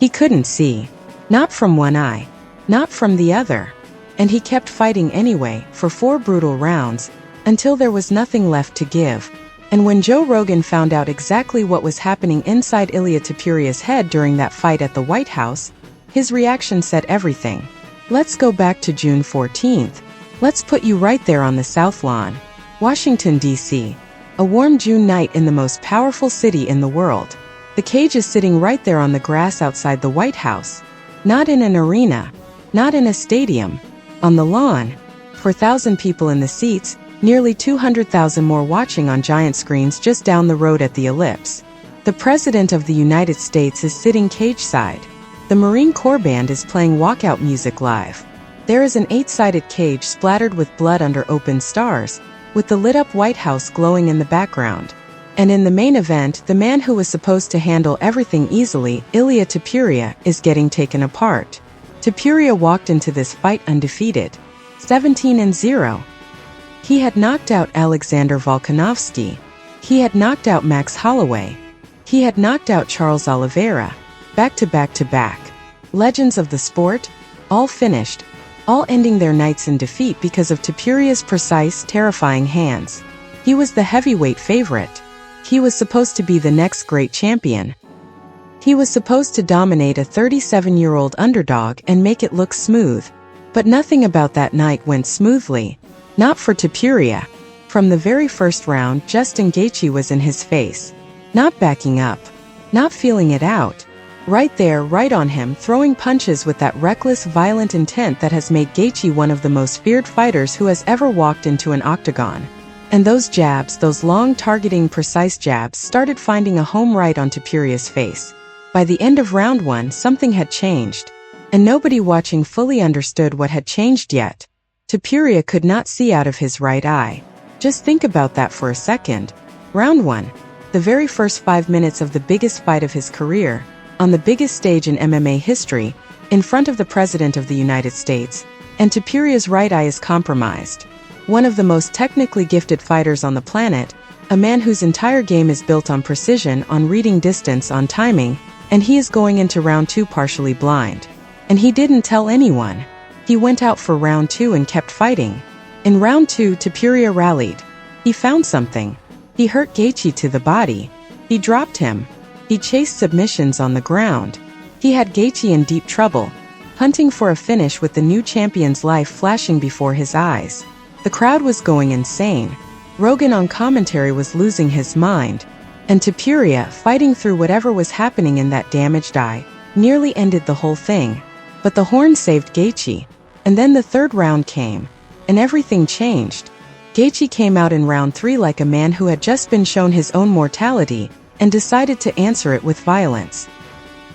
He couldn't see. Not from one eye. Not from the other. And he kept fighting anyway, for 4 brutal rounds, until there was nothing left to give. And when Joe Rogan found out exactly what was happening inside Ilia Topuria's head during that fight at the White House, his reaction said everything. Let's go back to June 14th. Let's put you right there on the South Lawn. Washington, D.C. A warm June night in the most powerful city in the world. The cage is sitting right there on the grass outside the White House. Not in an arena. Not in a stadium. On the lawn. 4,000 people in the seats, nearly 200,000 more watching on giant screens just down the road at the Ellipse. The President of the United States is sitting cage-side. The Marine Corps Band is playing walkout music live. There is an 8-sided cage splattered with blood under open stars, with the lit-up White House glowing in the background. And in the main event, the man who was supposed to handle everything easily, Ilia Topuria, is getting taken apart. Topuria walked into this fight undefeated. 17-0. He had knocked out Alexander Volkanovski. He had knocked out Max Holloway. He had knocked out Charles Oliveira. Back to back to back. Legends of the sport, all finished, all ending their nights in defeat because of Topuria's precise, terrifying hands. He was the heavyweight favorite. He was supposed to be the next great champion. He was supposed to dominate a 37-year-old underdog and make it look smooth. But nothing about that night went smoothly. Not for Topuria. From the very first round, Justin Gaethje was in his face. Not backing up. Not feeling it out. Right there, right on him, throwing punches with that reckless, violent intent that has made Gaethje one of the most feared fighters who has ever walked into an octagon. And those jabs, those long targeting precise jabs, started finding a home right on Topuria's face. By the end of round 1, something had changed. And nobody watching fully understood what had changed yet. Topuria could not see out of his right eye. Just think about that for a second. Round 1. The very first 5 minutes of the biggest fight of his career, on the biggest stage in MMA history, in front of the President of the United States, and Topuria's right eye is compromised. One of the most technically gifted fighters on the planet, a man whose entire game is built on precision, on reading distance, on timing, and he is going into round 2 partially blind. And he didn't tell anyone. He went out for round 2 and kept fighting. In round 2, Topuria rallied. He found something. He hurt Gaethje to the body. He dropped him. He chased submissions on the ground. He had Gaethje in deep trouble, hunting for a finish with the new champion's life flashing before his eyes. The crowd was going insane. Rogan on commentary was losing his mind. And Topuria, fighting through whatever was happening in that damaged eye, nearly ended the whole thing. But the horn saved Gaethje. And then the 3rd round came. And everything changed. Gaethje came out in round 3 like a man who had just been shown his own mortality, and decided to answer it with violence.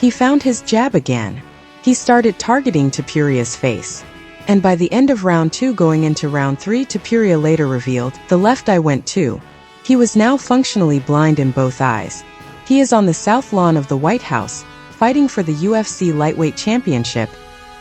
He found his jab again. He started targeting Topuria's face. And by the end of round 2 going into round 3, Topuria later revealed, the left eye went too. He was now functionally blind in both eyes. He is on the South Lawn of the White House, fighting for the UFC lightweight championship,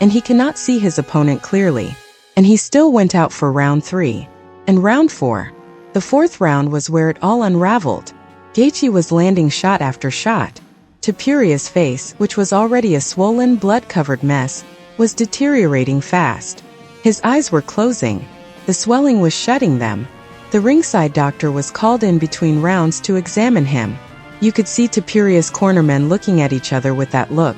and he cannot see his opponent clearly. And he still went out for round 3. And round 4. The 4th round was where it all unraveled. Gaethje was landing shot after shot. Topuria's face, which was already a swollen, blood-covered mess, was deteriorating fast. His eyes were closing. The swelling was shutting them. The ringside doctor was called in between rounds to examine him. You could see Topuria's cornermen looking at each other with that look.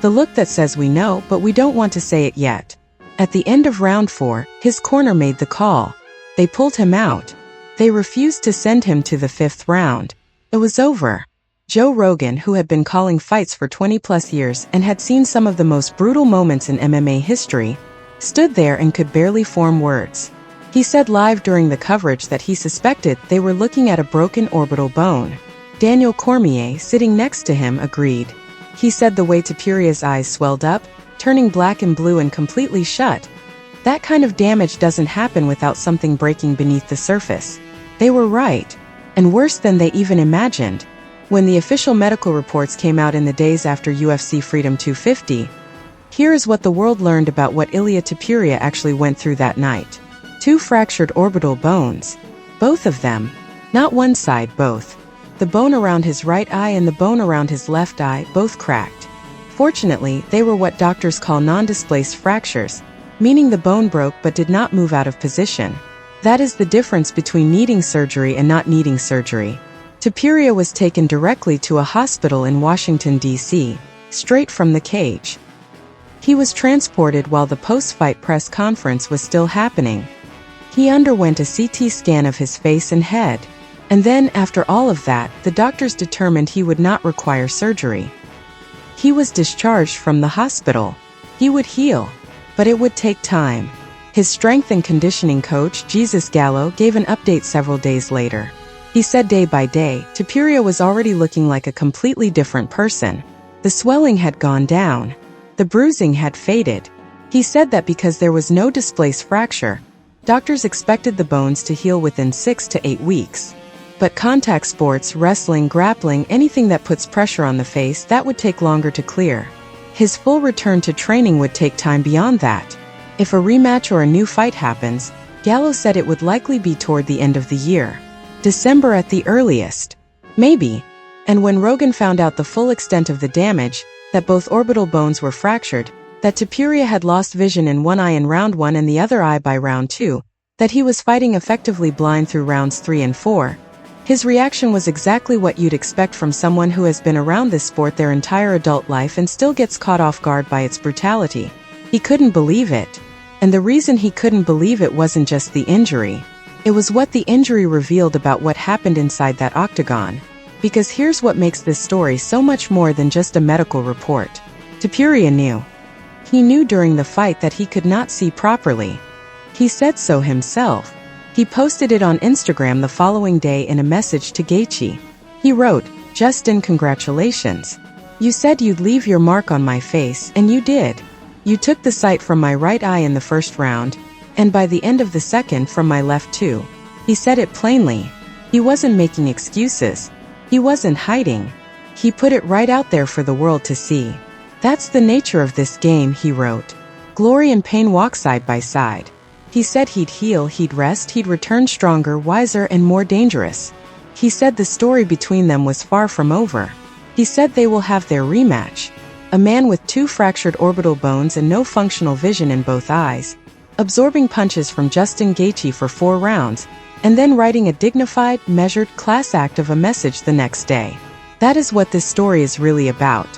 The look that says we know, but we don't want to say it yet. At the end of round 4, his corner made the call. They pulled him out. They refused to send him to the 5th round. It was over. Joe Rogan, who had been calling fights for 20+ years and had seen some of the most brutal moments in MMA history, stood there and could barely form words. He said live during the coverage that he suspected they were looking at a broken orbital bone. Daniel Cormier, sitting next to him, agreed. He said the way Topuria's eyes swelled up, turning black and blue and completely shut. That kind of damage doesn't happen without something breaking beneath the surface. They were right. And worse than they even imagined. When the official medical reports came out in the days after UFC Freedom 250, here is what the world learned about what Ilia Topuria actually went through that night. 2 fractured orbital bones. Both of them. Not one side, both. The bone around his right eye and the bone around his left eye, both cracked. Fortunately, they were what doctors call non-displaced fractures, meaning the bone broke but did not move out of position. That is the difference between needing surgery and not needing surgery. Topuria was taken directly to a hospital in Washington, D.C., straight from the cage. He was transported while the post-fight press conference was still happening. He underwent a CT scan of his face and head. And then, after all of that, the doctors determined he would not require surgery. He was discharged from the hospital. He would heal, but it would take time. His strength and conditioning coach, Jesus Gallo, gave an update several days later. He said day by day, Topuria was already looking like a completely different person. The swelling had gone down. The bruising had faded. He said that because there was no displaced fracture, doctors expected the bones to heal within 6 to 8 weeks. But contact sports, wrestling, grappling, anything that puts pressure on the face, that would take longer to clear. His full return to training would take time beyond that. If a rematch or a new fight happens, Gallo said it would likely be toward the end of the year. December at the earliest. Maybe. And when Rogan found out the full extent of the damage, that both orbital bones were fractured, that Topuria had lost vision in one eye in round 1 and the other eye by round 2, that he was fighting effectively blind through rounds 3 and 4, his reaction was exactly what you'd expect from someone who has been around this sport their entire adult life and still gets caught off guard by its brutality. He couldn't believe it. And the reason he couldn't believe it wasn't just the injury. It was what the injury revealed about what happened inside that octagon. Because here's what makes this story so much more than just a medical report. Topuria knew. He knew during the fight that he could not see properly. He said so himself. He posted it on Instagram the following day in a message to Gaethje. He wrote, "Justin, congratulations. You said you'd leave your mark on my face, and you did. You took the sight from my right eye in the first round, and by the end of the second from my left too." He said it plainly. He wasn't making excuses. He wasn't hiding. He put it right out there for the world to see. That's the nature of this game, he wrote. Glory and pain walk side by side. He said he'd heal, he'd rest, he'd return stronger, wiser, and more dangerous. He said the story between them was far from over. He said they will have their rematch. A man with 2 fractured orbital bones and no functional vision in both eyes, absorbing punches from Justin Gaethje for 4 rounds, and then writing a dignified, measured, class act of a message the next day. That is what this story is really about.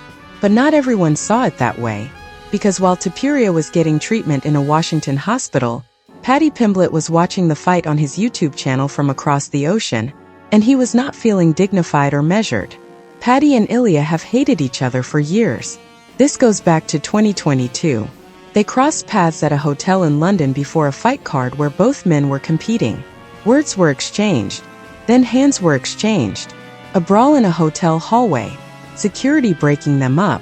But not everyone saw it that way. Because while Topuria was getting treatment in a Washington hospital, Paddy Pimblett was watching the fight on his YouTube channel from across the ocean, and he was not feeling dignified or measured. Paddy and Ilia have hated each other for years. This goes back to 2022. They crossed paths at a hotel in London before a fight card where both men were competing. Words were exchanged. Then hands were exchanged. A brawl in a hotel hallway. Security breaking them up.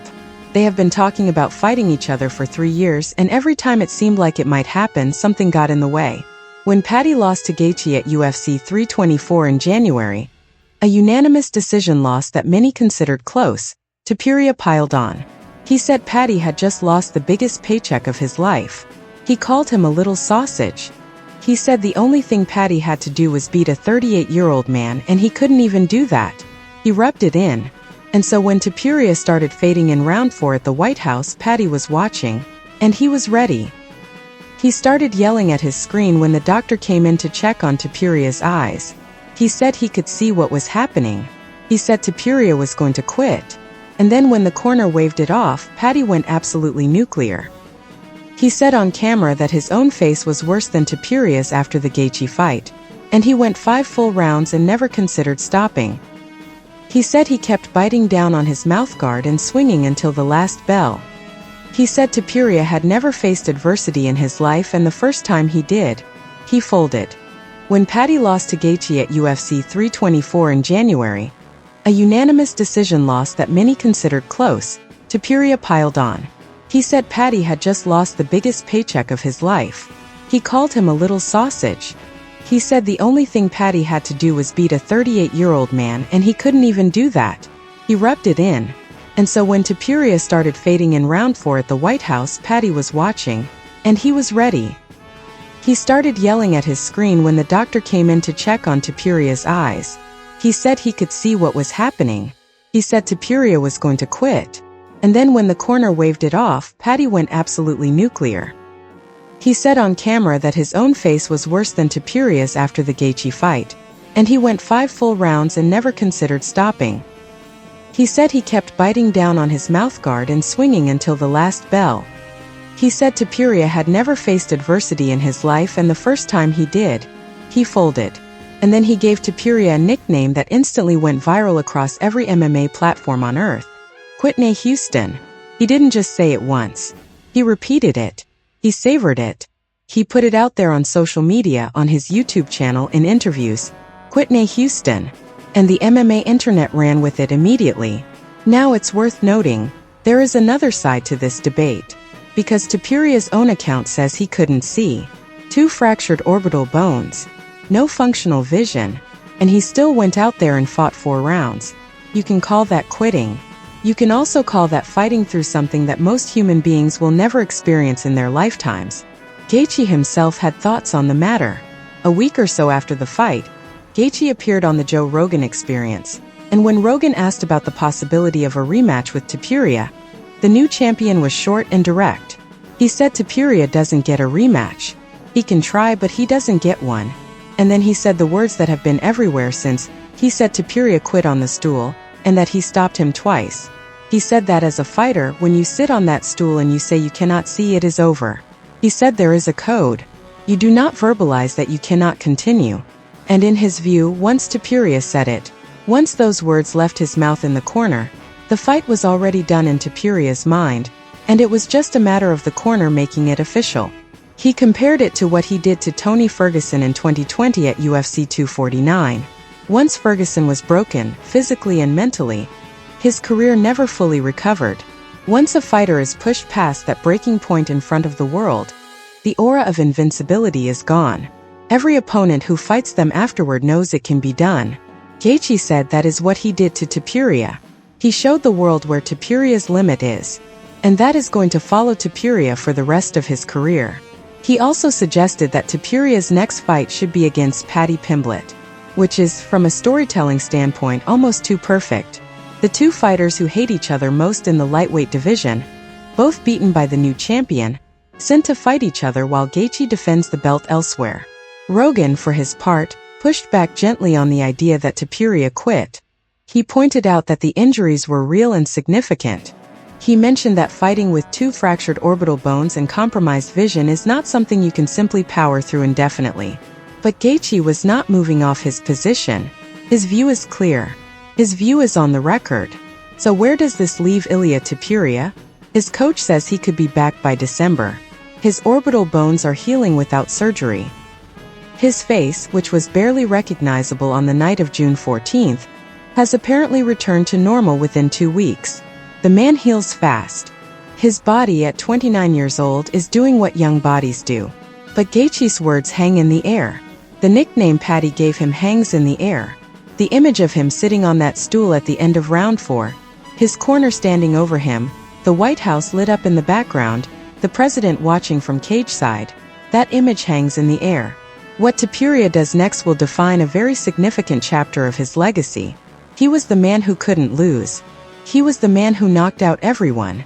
They have been talking about fighting each other for 3 years, and every time it seemed like it might happen, something got in the way. When Paddy lost to Gaethje at UFC 324 in January, a unanimous decision loss that many considered close, Topuria piled on. He said Paddy had just lost the biggest paycheck of his life. He called him a little sausage. He said the only thing Paddy had to do was beat a 38-year-old man, and he couldn't even do that. He rubbed it in. And so when Topuria started fading in round 4 at the White House, Paddy was watching, and he was ready. He started yelling at his screen when the doctor came in to check on Topuria's eyes. He said he could see what was happening. He said Topuria was going to quit. And then when the corner waved it off, Paddy went absolutely nuclear. He said on camera that his own face was worse than Topuria's after the Gaethje fight, and he went 5 full rounds and never considered stopping. He said he kept biting down on his mouthguard and swinging until the last bell. He said Topuria had never faced adversity in his life, and the first time he did, he folded. When Paddy lost to Gaethje at UFC 324 in January, a unanimous decision loss that many considered close, Topuria piled on. He said Paddy had just lost the biggest paycheck of his life. He called him a little sausage. He said the only thing Paddy had to do was beat a 38-year-old man, and he couldn't even do that. He rubbed it in. And so when Topuria started fading in round 4 at the White House, Paddy was watching, and he was ready. He started yelling at his screen when the doctor came in to check on Topuria's eyes. He said he could see what was happening. He said Topuria was going to quit. And then when the corner waved it off, Paddy went absolutely nuclear. He said on camera that his own face was worse than Topuria's after the Gaethje fight, and he went 5 full rounds and never considered stopping. He said he kept biting down on his mouthguard and swinging until the last bell. He said Topuria had never faced adversity in his life, and the first time he did, he folded. And then he gave Topuria a nickname that instantly went viral across every MMA platform on earth. Whitney Houston. He didn't just say it once. He repeated it. He savored it. He put it out there on social media, on his YouTube channel, in interviews. Whitney Houston. And the MMA internet ran with it immediately. Now it's worth noting, there is another side to this debate. Because Topuria's own account says he couldn't see. 2 fractured orbital bones. No functional vision. And he still went out there and fought 4 rounds. You can call that quitting. You can also call that fighting through something that most human beings will never experience in their lifetimes. Gaethje himself had thoughts on the matter. A week or so after the fight, Gaethje appeared on the Joe Rogan Experience, and when Rogan asked about the possibility of a rematch with Topuria, the new champion was short and direct. He said Topuria doesn't get a rematch. He can try, but he doesn't get one. And then he said the words that have been everywhere since. He said Topuria quit on the stool, and that he stopped him twice. He said that as a fighter, when you sit on that stool and you say you cannot see, it is over. He said there is a code. You do not verbalize that you cannot continue. And in his view, once Topuria said it, once those words left his mouth in the corner, the fight was already done in Topuria's mind, and it was just a matter of the corner making it official. He compared it to what he did to Tony Ferguson in 2020 at UFC 249. Once Ferguson was broken, physically and mentally, his career never fully recovered. Once a fighter is pushed past that breaking point in front of the world, the aura of invincibility is gone. Every opponent who fights them afterward knows it can be done. Gaethje said that is what he did to Topuria. He showed the world where Topuria's limit is, and that is going to follow Topuria for the rest of his career. He also suggested that Topuria's next fight should be against Paddy Pimblett, which is, from a storytelling standpoint, almost too perfect. The 2 fighters who hate each other most in the lightweight division, both beaten by the new champion, sent to fight each other while Gaethje defends the belt elsewhere. Rogan, for his part, pushed back gently on the idea that Topuria quit. He pointed out that the injuries were real and significant. He mentioned that fighting with 2 fractured orbital bones and compromised vision is not something you can simply power through indefinitely. But Gaethje was not moving off his position. His view is clear. His view is on the record. So where does this leave Ilia Topuria? His coach says he could be back by December. His orbital bones are healing without surgery. His face, which was barely recognizable on the night of June 14th, has apparently returned to normal within 2 weeks. The man heals fast. His body at 29 years old is doing what young bodies do. But Gaethje's words hang in the air. The nickname Paddy gave him hangs in the air. The image of him sitting on that stool at the end of round 4, his corner standing over him, the White House lit up in the background, the president watching from cage side, that image hangs in the air. What Topuria does next will define a very significant chapter of his legacy. He was the man who couldn't lose. He was the man who knocked out everyone.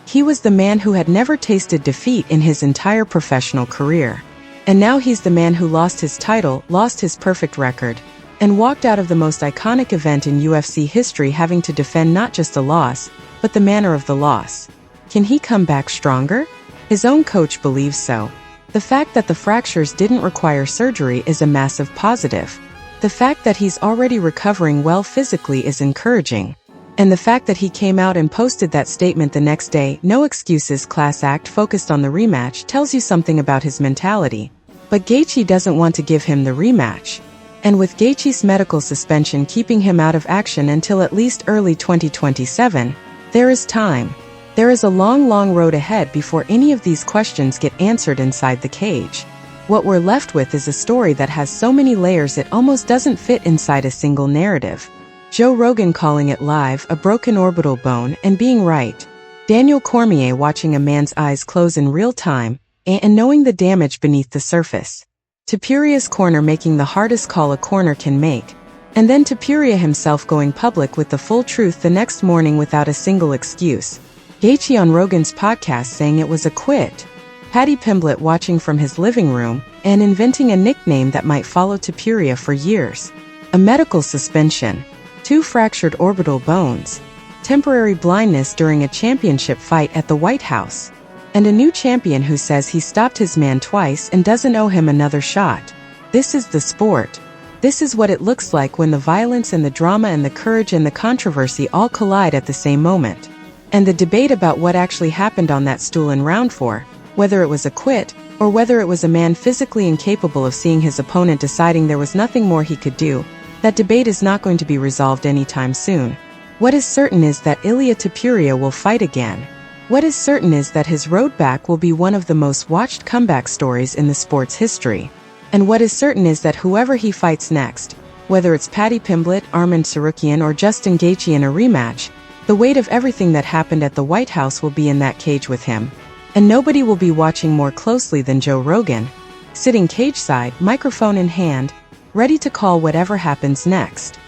He was the man who had never tasted defeat in his entire professional career. And now he's the man who lost his title, lost his perfect record, and walked out of the most iconic event in UFC history having to defend not just a loss, but the manner of the loss. Can he come back stronger? His own coach believes so. The fact that the fractures didn't require surgery is a massive positive. The fact that he's already recovering well physically is encouraging. And the fact that he came out and posted that statement the next day, no excuses class act focused on the rematch, tells you something about his mentality. But Gaethje doesn't want to give him the rematch. And with Gaethje's medical suspension keeping him out of action until at least early 2027, there is time. There is a long road ahead before any of these questions get answered inside the cage. What we're left with is a story that has so many layers it almost doesn't fit inside a single narrative. Joe Rogan calling it live, a broken orbital bone, and being right. Daniel Cormier watching a man's eyes close in real time, and knowing the damage beneath the surface. Topuria's corner making the hardest call a corner can make. And then Topuria himself going public with the full truth the next morning without a single excuse. Gaethje on Rogan's podcast saying it was a quit. Paddy Pimblett watching from his living room and inventing a nickname that might follow Topuria for years. A medical suspension, 2 fractured orbital bones, temporary blindness during a championship fight at the White House, and a new champion who says he stopped his man twice and doesn't owe him another shot. This is the sport. This is what it looks like when the violence and the drama and the courage and the controversy all collide at the same moment. And the debate about what actually happened on that stool in round 4, whether it was a quit, or whether it was a man physically incapable of seeing his opponent deciding there was nothing more he could do, that debate is not going to be resolved anytime soon. What is certain is that Ilia Topuria will fight again. What is certain is that his road back will be one of the most watched comeback stories in the sport's history. And what is certain is that whoever he fights next, whether it's Paddy Pimblett, Arman Tsarukyan, or Justin Gaethje in a rematch, the weight of everything that happened at the White House will be in that cage with him. And nobody will be watching more closely than Joe Rogan, sitting cage side, microphone in hand, ready to call whatever happens next.